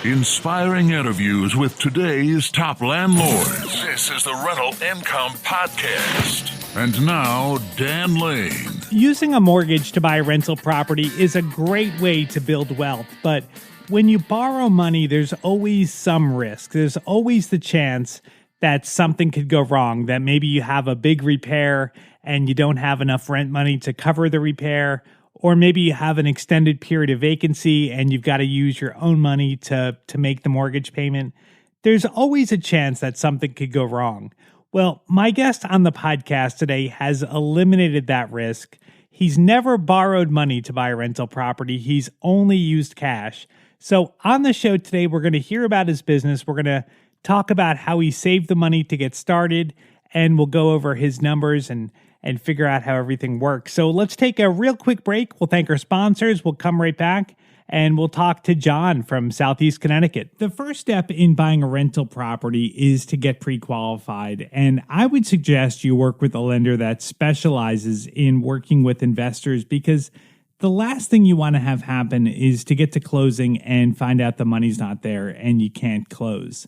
Inspiring interviews with today's top landlords. This is the Rental Income Podcast. And now, Dan Lane. Using a mortgage to buy a rental property is a great way to build wealth, but when you borrow money, there's always some risk. There's always the chance that something could go wrong, that maybe you have a big repair and you don't have enough rent money to cover the repair, or maybe you have an extended period of vacancy and you've got to use your own money to make the mortgage payment. There's always a chance that something could go wrong. Well, my guest on the podcast today has eliminated that risk. He's never borrowed money to buy a rental property. He's only used cash. So on the show today, we're going to hear about his business. We're going to talk about how he saved the money to get started, and we'll go over his numbers and figure out how everything works. So let's take a real quick break. We'll thank our sponsors. We'll come right back and we'll talk to John from Southeast Connecticut. The first step in buying a rental property is to get pre-qualified. And I would suggest you work with a lender that specializes in working with investors, because the last thing you want to have happen is to get to closing and find out the money's not there and you can't close.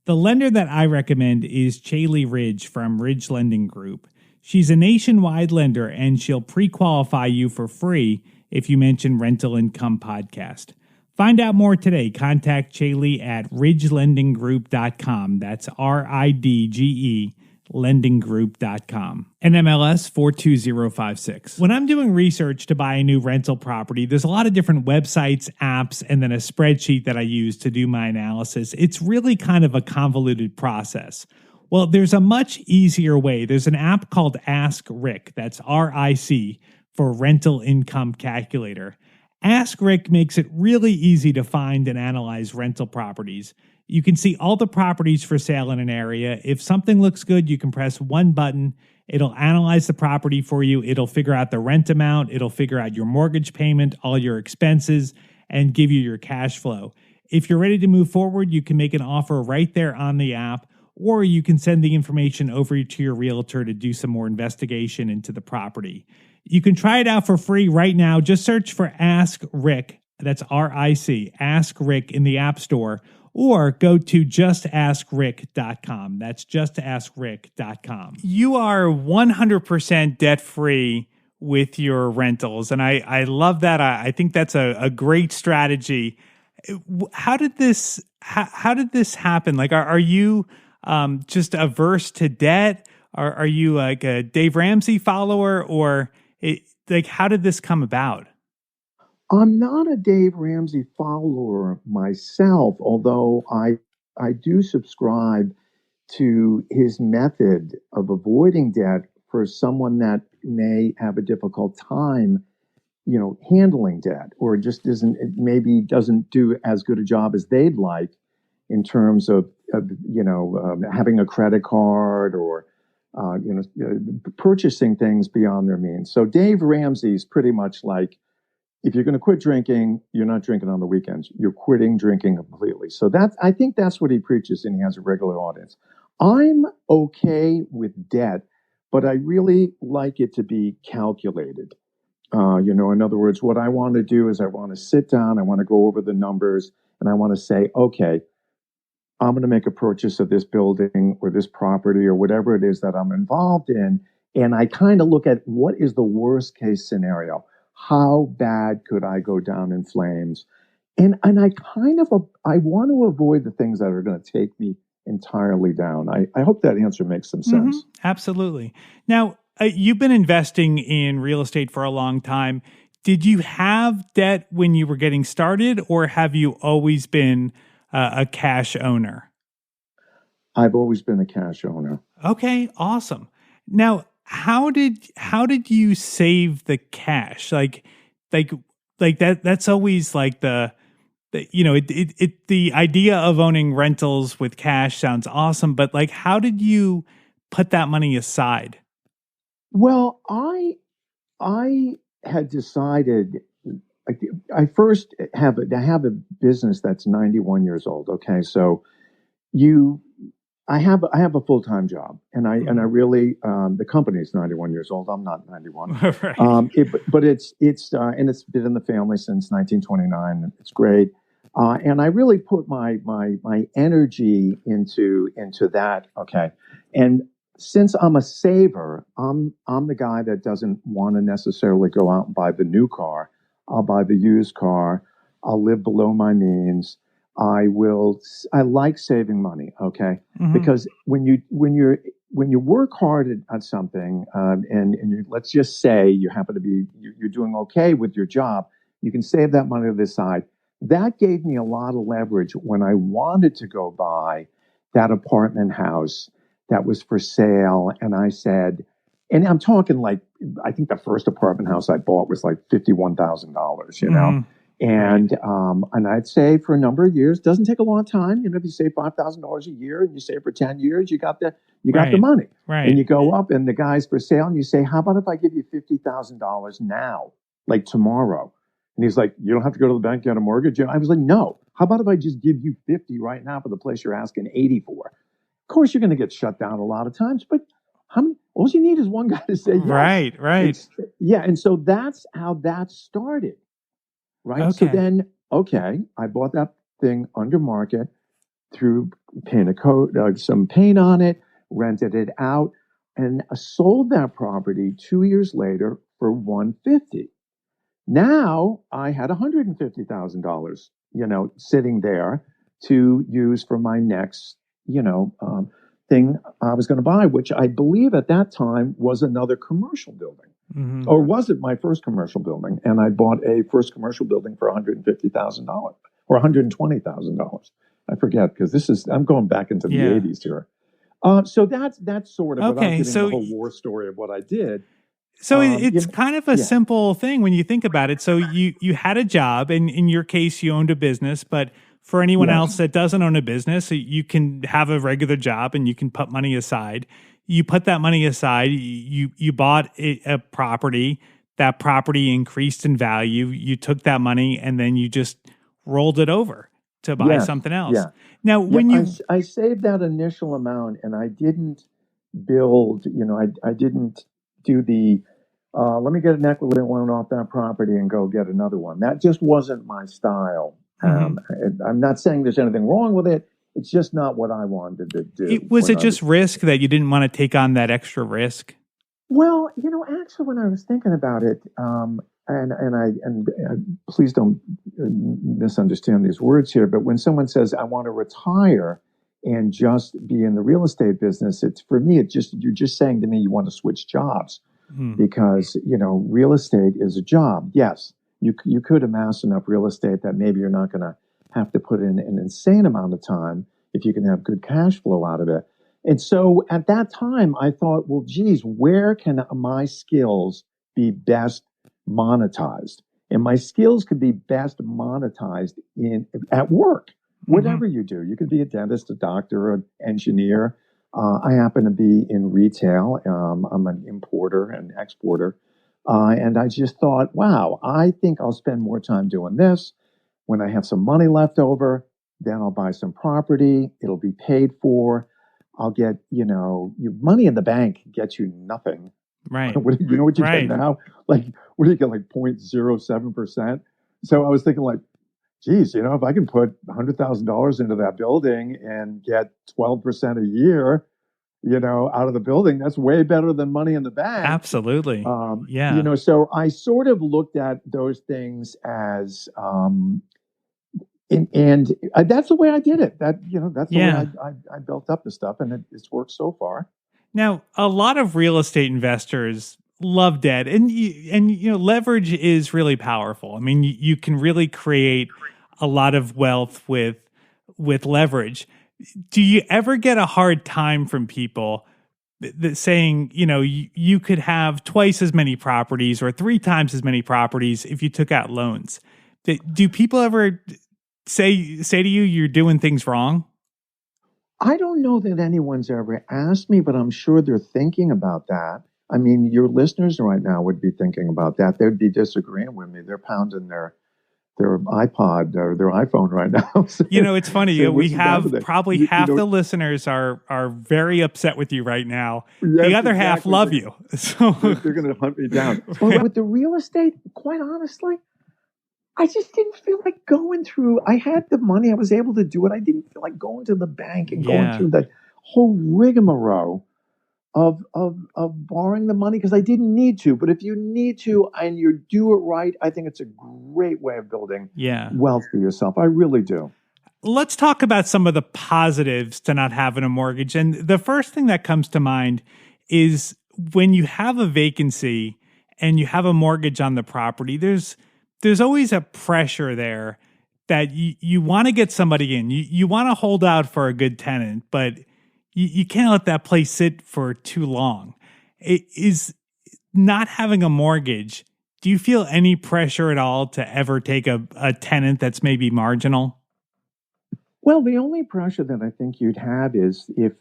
The lender that I recommend is Chaley Ridge from Ridge Lending Group. She's a nationwide lender, and she'll pre-qualify you for free if you mention Rental Income Podcast. Find out more today. Contact Chaley at ridgelendinggroup.com. That's RIDGE lendinggroup.com. NMLS 42056. When I'm doing research to buy a new rental property, there's a lot of different websites, apps, and then a spreadsheet that I use to do my analysis. It's really kind of a convoluted process. Well, there's a much easier way. There's an app called Ask Rick. That's RIC for Rental Income Calculator. Ask Rick makes it really easy to find and analyze rental properties. You can see all the properties for sale in an area. If something looks good, you can press one button. It'll analyze the property for you. It'll figure out the rent amount. It'll figure out your mortgage payment, all your expenses, and give you your cash flow. If you're ready to move forward, you can make an offer right there on the app, or you can send the information over to your realtor to do some more investigation into the property. You can try it out for free right now. Just search for Ask Rick. That's RIC, Ask Rick in the App Store, or go to justascrick.com. That's justascrick.com. You are 100% debt-free with your rentals, and I love that. I think that's a great strategy. How did this happen? Like, are you just averse to debt? Are you like a Dave Ramsey follower, or how did this come about? I'm not a Dave Ramsey follower myself, although I do subscribe to his method of avoiding debt for someone that may have a difficult time, handling debt, or just doesn't do as good a job as they'd like in terms of having a credit card or purchasing things beyond their means. So Dave Ramsey's pretty much like, if you're going to quit drinking, you're not drinking on the weekends. You're quitting drinking completely. So I think that's what he preaches, and he has a regular audience. I'm okay with debt, but I really like it to be calculated. In other words, what I want to do is I want to sit down, I want to go over the numbers, and I want to say, okay, I'm going to make a purchase of this building or this property or whatever it is that I'm involved in. And I kind of look at what is the worst case scenario. How bad could I go down in flames? And I want to avoid the things that are going to take me entirely down. I hope that answer makes some sense. Mm-hmm. Absolutely. Now, you've been investing in real estate for a long time. Did you have debt when you were getting started, or have you always been a cash owner? I've always been a cash owner. Okay, awesome. Now, how did you save the cash? Like that's always like the idea of owning rentals with cash sounds awesome, but like, how did you put that money aside? Well, I had decided, I first have a business that's 91 years old. Okay. So I have a full-time job, and I really the company is 91 years old. I'm not 91, right. But it's and it's been in the family since 1929. It's great. And I really put my energy into that. Okay, and since I'm a saver, I'm the guy that doesn't want to necessarily go out and buy the new car. I'll buy the used car. I'll live below my means. I will. I like saving money. Okay, Hmm. because when you work hard at something, and let's just say you happen to be you're doing okay with your job, you can save that money to the side. That gave me a lot of leverage when I wanted to go buy that apartment house that was for sale. And I said, and I'm talking like, I think the first apartment house I bought was like $51,000, Hmm. Right. and I'd save for a number of years. Doesn't take a long time. If you save $5,000 a year and you save for 10 years, you got the Right. money. And Right. you go up and the guy's for sale and you say, how about if I give you $50,000 now, like tomorrow? And he's like, you don't have to go to the bank, get a mortgage. I was like, no. How about if I just give you 50 right now for the place you're asking 80 for? Of course, you're going to get shut down a lot of times, but how many? All you need is one guy to say yes. Right. Right. It's yeah, and so that's how that started, right? So Okay. then, okay, I bought that thing under market, threw some paint on it, rented it out, and I sold that property 2 years later for 150. Now I had $150,000, sitting there to use for my next, thing I was going to buy, which I believe at that time was another commercial building, Hmm. or was it my first commercial building? And I bought a first commercial building for $150,000 or $120,000. I forget because I'm going back into the Yeah. '80s here. So that's sort of without Okay. giving the whole war story of what I did. It's kind of a Yeah, simple thing when you think about it. So you had a job, and in your case, you owned a business. But for anyone else yes, that doesn't own a business, you can have a regular job and you can put money aside. You put that money aside. You bought a property. That property increased in value. You took that money and then you just rolled it over to buy yes, something else. yeah. Now, Yep, when you I saved that initial amount and I didn't build, I didn't do let me get an equity loan off that property and go get another one. That just wasn't my style. Mhm. I'm not saying there's anything wrong with it. It's just not what I wanted to do It was when it I was. just risk that you didn't want to take on that extra risk? Well, actually, when I was thinking about it, please don't misunderstand these words here, but when someone says I want to retire and just be in the real estate business, it's for me. You're just saying to me you want to switch jobs Hmm. because real estate is a job. Yes, you could amass enough real estate that maybe you're not going to have to put in an insane amount of time if you can have good cash flow out of it. And so at that time, I thought, well, geez, where can my skills be best monetized? And my skills could be best monetized at work, Hmm. whatever you do. You could be a dentist, a doctor, an engineer. I happen to be in retail. I'm an importer and exporter. And I just thought, wow, I think I'll spend more time doing this. When I have some money left over, then I'll buy some property. It'll be paid for. I'll get, money in the bank gets you nothing. Right. You know what you get Right. now? Like, what do you get? Like 0.07%. So I was thinking, like, geez, if I can put $100,000 into that building and get 12% a year, out of the building, that's way better than money in the bank. Absolutely. Yeah. So I sort of looked at those things as, that's the way I did it. That's the way Yeah. I built up the stuff, and it's worked so far. Now, a lot of real estate investors love debt, and leverage is really powerful. I mean, you can really create a lot of wealth with leverage. Do you ever get a hard time from people that saying, you could have twice as many properties or three times as many properties if you took out loans? Do people ever say to you you're doing things wrong? I don't know that anyone's ever asked me, but I'm sure they're thinking about that. I mean, your listeners right now would be thinking about that. They'd be disagreeing with me. They're pounding their iPod or their iPhone right now, It's funny. saying, We "What's the matter have there?" probably half the listeners are very upset with you right now. The Yes, other half exactly. love you. So They're going to hunt me down. But with the real estate, quite honestly, I just didn't feel like going through. I had the money. I was able to do it. I didn't feel like going to the bank and going Yeah. through that whole rigmarole of borrowing the money because I didn't need to. But if you need to and you do it right, I think it's a great way of building Yeah. wealth for yourself. I really do. Let's talk about some of the positives to not having a mortgage. And the first thing that comes to mind is when you have a vacancy and you have a mortgage on the property, there's always a pressure there that you want to get somebody in. You want to hold out for a good tenant, but you can't let that place sit for too long. It is not having a mortgage. Do you feel any pressure at all to ever take a tenant that's maybe marginal? Well, the only pressure that I think you'd have is if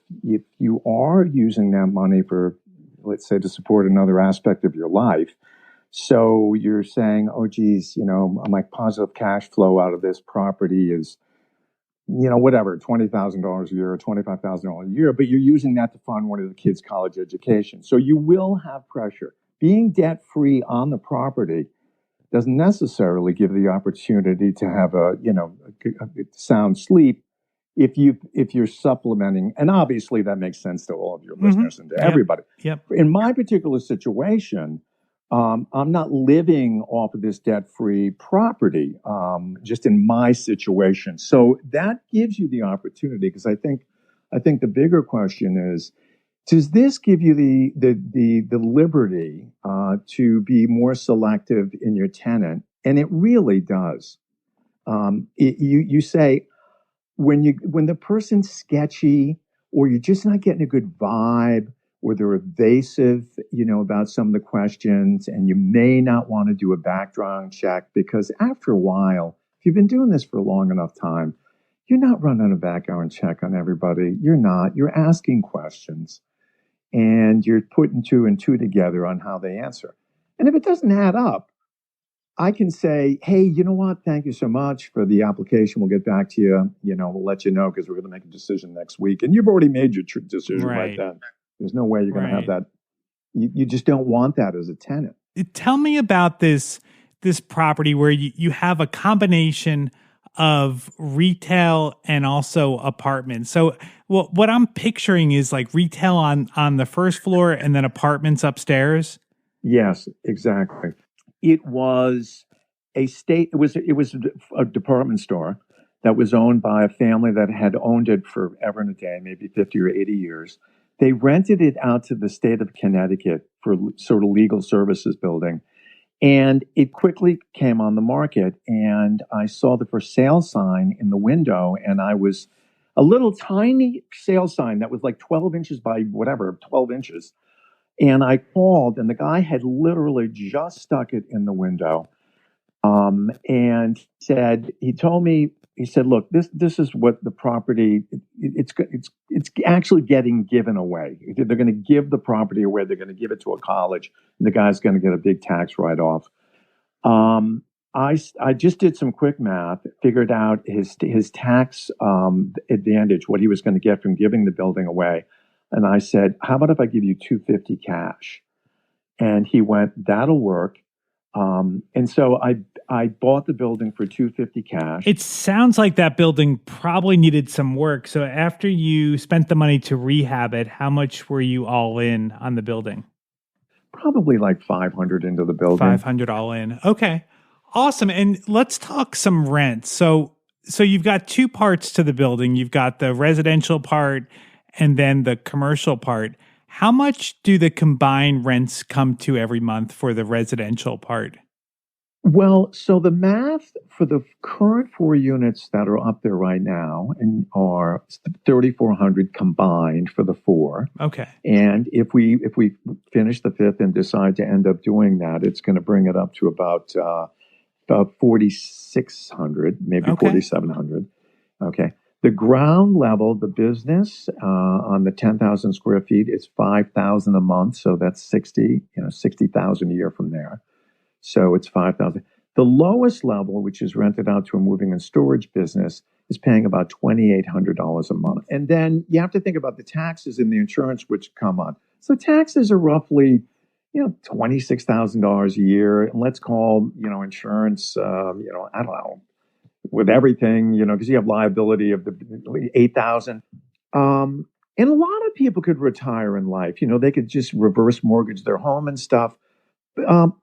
you are using that money for, let's say, to support another aspect of your life. So you're saying, oh, geez, my positive cash flow out of this property is, whatever, $20,000 a year or $25,000 a year, but you're using that to fund one of the kids' college education. So you will have pressure. Being debt free on the property doesn't necessarily give the opportunity to have a sound sleep if you're supplementing, and obviously that makes sense to all of your listeners and to everybody. Yep. In my particular situation, I'm not living off of this debt-free property, just in my situation. So that gives you the opportunity, because I think the bigger question is, does this give you the liberty to be more selective in your tenant? And it really does. You say, when the person's sketchy, or you're just not getting a good vibe, or they're evasive, about some of the questions, and you may not want to do a background check, because after a while, if you've been doing this for a long enough time, you're not running a background check on everybody. You're not. You're asking questions, and you're putting two and two together on how they answer. And if it doesn't add up, I can say, hey, you know what? Thank you so much for the application. We'll get back to you. We'll let you know, because we're going to make a decision next week. And you've already made your decision right then. There's no way you're going to have that. You just don't want that as a tenant. Tell me about this property where you have a combination of retail and also apartments. So what I'm picturing is like retail on the first floor and then apartments upstairs. Yes, exactly. It was it was a department store that was owned by a family that had owned it forever and a day, maybe 50 or 80 years. They rented it out to the state of Connecticut for sort of legal services building. And it quickly came on the market. And I saw the for sale sign in the window, and I was a little tiny sale sign that was like 12 inches by whatever, 12 inches. And I called, and the guy had literally just stuck it in the window. And he told me, he said, look, this is what the property, it's actually getting given away. They're going to give the property away. They're going to give it to a college, and the guy's going to get a big tax write-off. I just did some quick math, figured out his tax advantage, what he was going to get from giving the building away. And I said, how about if I give you $250 cash? And he went, that'll work. And so I bought the building for $250 cash. It sounds like that building probably needed some work. So after you spent the money to rehab it, how much were you all in on the building? Probably like $500 into the building. $500 all in. Okay. Awesome. And let's talk some rent. So you've got two parts to the building. You've got the residential part and then the commercial part. How much do the combined rents come to every month for the residential part? Well, so the math for the current 4 units that are up there right now are $3,400 combined for the 4. Okay. And if we finish the 5th and decide to end up doing that, it's going to bring it up to about $4,600, maybe Okay. $4,700. Okay. The ground level, the business on the 10,000 square feet is $5,000 a month, so that's $60,000 a year from there. So it's $5,000. The lowest level, which is rented out to a moving and storage business, is paying about $2,800 a month. And then you have to think about the taxes and the insurance which come on. So taxes are roughly, $26,000 a year, and let's call, insurance, I don't know, with everything, because you have liability of the 8,000. And a lot of people could retire in life. They could just reverse mortgage their home and stuff. Um,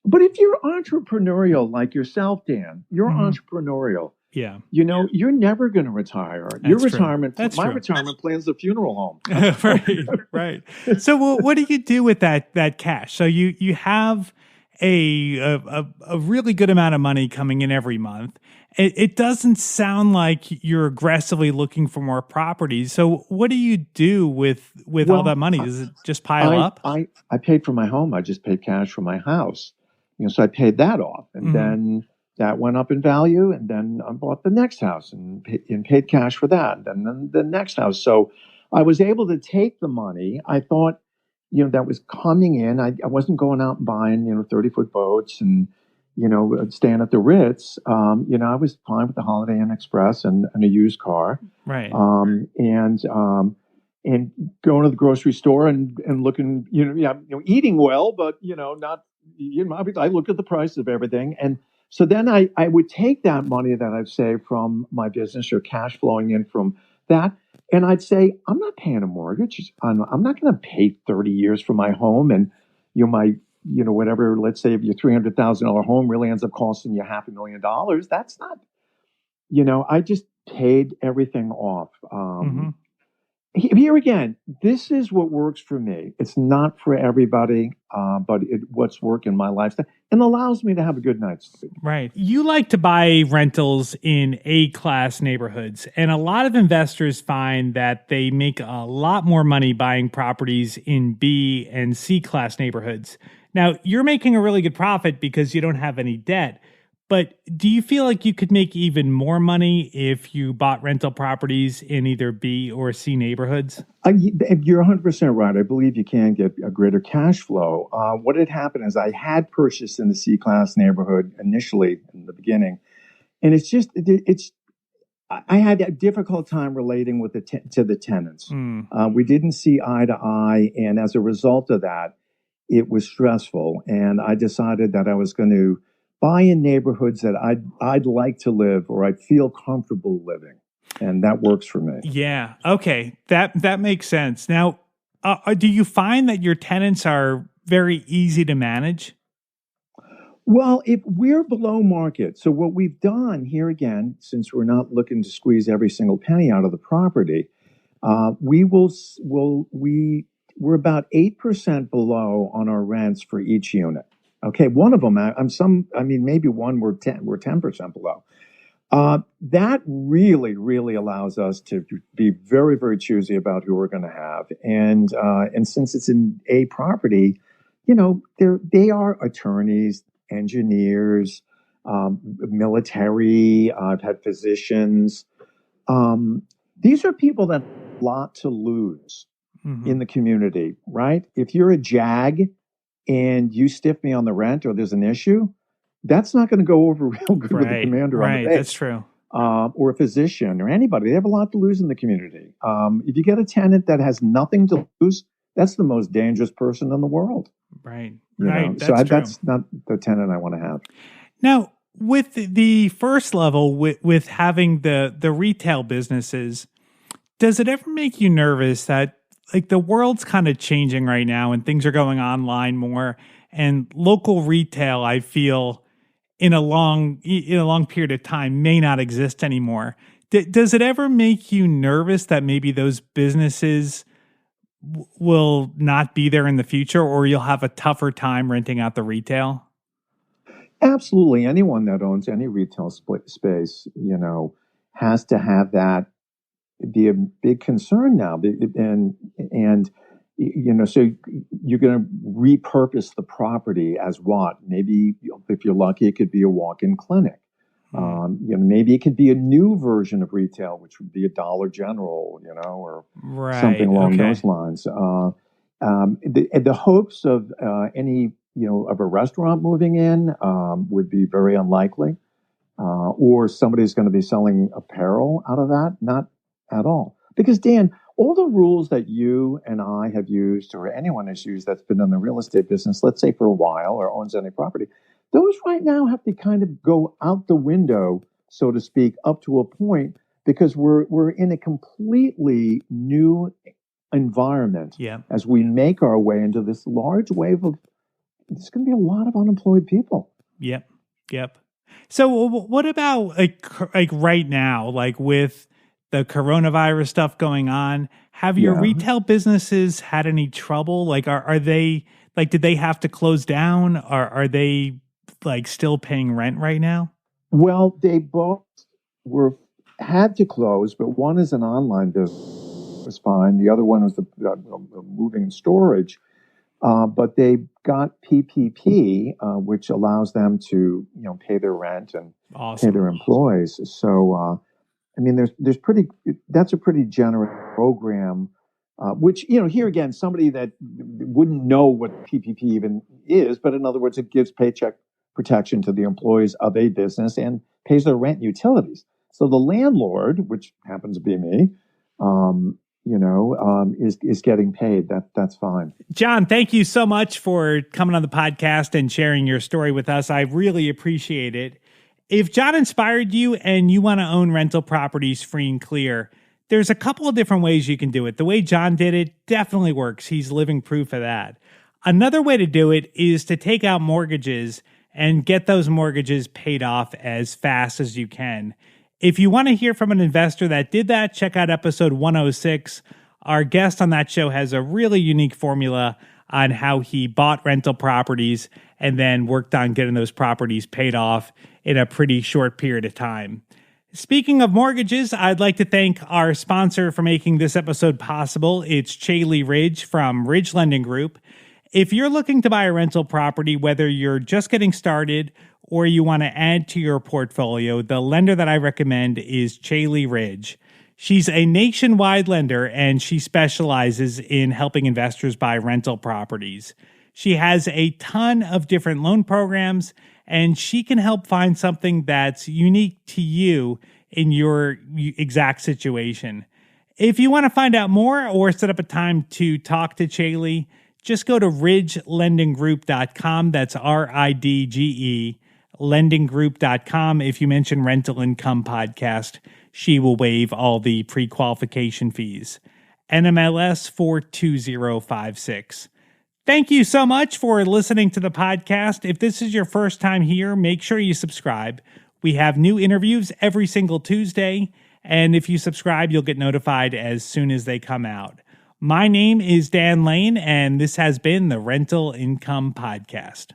but if you're entrepreneurial like yourself, Dan, you're entrepreneurial. Yeah. You're never going to retire. That's true. My retirement plan's a funeral home. Right. So what do you do with that cash? So you have a really good amount of money coming in every month. It doesn't sound like you're aggressively looking for more properties. So what do you do with all that money? Does it just pile up? I paid for my home. I just paid cash for my house. So I paid that off, and then that went up in value, and then I bought the next house and paid cash for that, and then the next house. So I was able to take the money. I thought, that was coming in. I wasn't going out and buying, 30-foot boats and, staying at the Ritz. I was fine with the Holiday Inn Express and a used car. Right. And going to the grocery store and looking, eating well, but, not, I looked at the price of everything. And so then I would take that money that I've saved from my business or cash flowing in from that, and I'd say, I'm not paying a mortgage. I'm not going to pay 30 years for my home. And, whatever, let's say if your $300,000 home really ends up costing you $500,000, that's not, I just paid everything off. Here again, this is what works for me. It's not for everybody, but what's worked in my lifestyle and allows me to have a good night's sleep. Right. You like to buy rentals in A-class neighborhoods, and a lot of investors find that they make a lot more money buying properties in B and C-class neighborhoods. Now, you're making a really good profit because you don't have any debt. But do you feel like you could make even more money if you bought rental properties in either B or C neighborhoods? You're 100% right. I believe you can get a greater cash flow. What had happened is I had purchased in the C-class neighborhood initially in the beginning, and I had a difficult time relating with to the tenants. We didn't see eye to eye, and as a result of that, it was stressful. And I decided that I was going to buy in neighborhoods that I'd like to live or I'd feel comfortable living, and that works for me. Yeah. Okay. That makes sense. Now, do you find that your tenants are very easy to manage? Well, if we're below market, so what we've done here again, since we're not looking to squeeze every single penny out of the property, we're about 8% below on our rents for each unit. Okay, one of them, maybe one we're 10% below. That really, really allows us to be very, very choosy about who we're going to have, and since it's in a property, they are attorneys, engineers, military. I've had physicians. These are people that have a lot to lose in the community, right? If you're a JAG and you stiff me on the rent or there's an issue, that's not going to go over real good with the commander on the base. Right, that's true. Or a physician or anybody. They have a lot to lose in the community. If you get a tenant that has nothing to lose, that's the most dangerous person in the world. Right. That's not the tenant I want to have. Now, with the first level, with having the retail businesses, does it ever make you nervous that like the world's kind of changing right now and things are going online more, and local retail, I feel, in a long period of time may not exist anymore? Does it ever make you nervous that maybe those businesses will not be there in the future, or you'll have a tougher time renting out the retail? Absolutely. Anyone that owns any retail space, has to have that be a big concern now. And so you're going to repurpose the property as what? Maybe if you're lucky, it could be a walk-in clinic. Maybe it could be a new version of retail, which would be a Dollar General, or something along those lines. The hopes of any, of a restaurant moving in would be very unlikely, or somebody's going to be selling apparel out of that. Not at all. Because Dan, all the rules that you and I have used, or anyone has used that's been in the real estate business, let's say for a while, or owns any property, those right now have to kind of go out the window, so to speak, up to a point, because we're in a completely new environment as we make our way into this large wave of, there's going to be a lot of unemployed people. Yep. So what about like right now, like with the coronavirus stuff going on, have your retail businesses had any trouble? Like, are they, like, did they have to close down? Or are they like still paying rent right now? Well, they both had to close, but one is an online business, was fine. The other one was the moving and storage. But they got PPP, which allows them to, pay their rent and pay their employees. So, I mean, that's a pretty generous program, which, here again, somebody that wouldn't know what PPP even is, but in other words, it gives paycheck protection to the employees of a business and pays their rent and utilities. So the landlord, which happens to be me, is getting paid. That's fine. John, thank you so much for coming on the podcast and sharing your story with us. I really appreciate it. If John inspired you and you want to own rental properties free and clear, there's a couple of different ways you can do it. The way John did it definitely works. He's living proof of that. Another way to do it is to take out mortgages and get those mortgages paid off as fast as you can. If you want to hear from an investor that did that, check out episode 106. Our guest on that show has a really unique formula on how he bought rental properties and then worked on getting those properties paid off in a pretty short period of time. Speaking of mortgages, I'd like to thank our sponsor for making this episode possible. It's Chaley Ridge from Ridge Lending Group. If you're looking to buy a rental property, whether you're just getting started or you want to add to your portfolio, the lender that I recommend is Chaley Ridge. She's a nationwide lender, and she specializes in helping investors buy rental properties. She has a ton of different loan programs, and she can help find something that's unique to you in your exact situation. If you want to find out more or set up a time to talk to Chaley, just go to ridgelendinggroup.com. That's RIDGE, lendinggroup.com. If you mention Rental Income Podcast, she will waive all the pre-qualification fees. NMLS 42056. Thank you so much for listening to the podcast. If this is your first time here, make sure you subscribe. We have new interviews every single Tuesday, and if you subscribe, you'll get notified as soon as they come out. My name is Dan Lane, and this has been the Rental Income Podcast.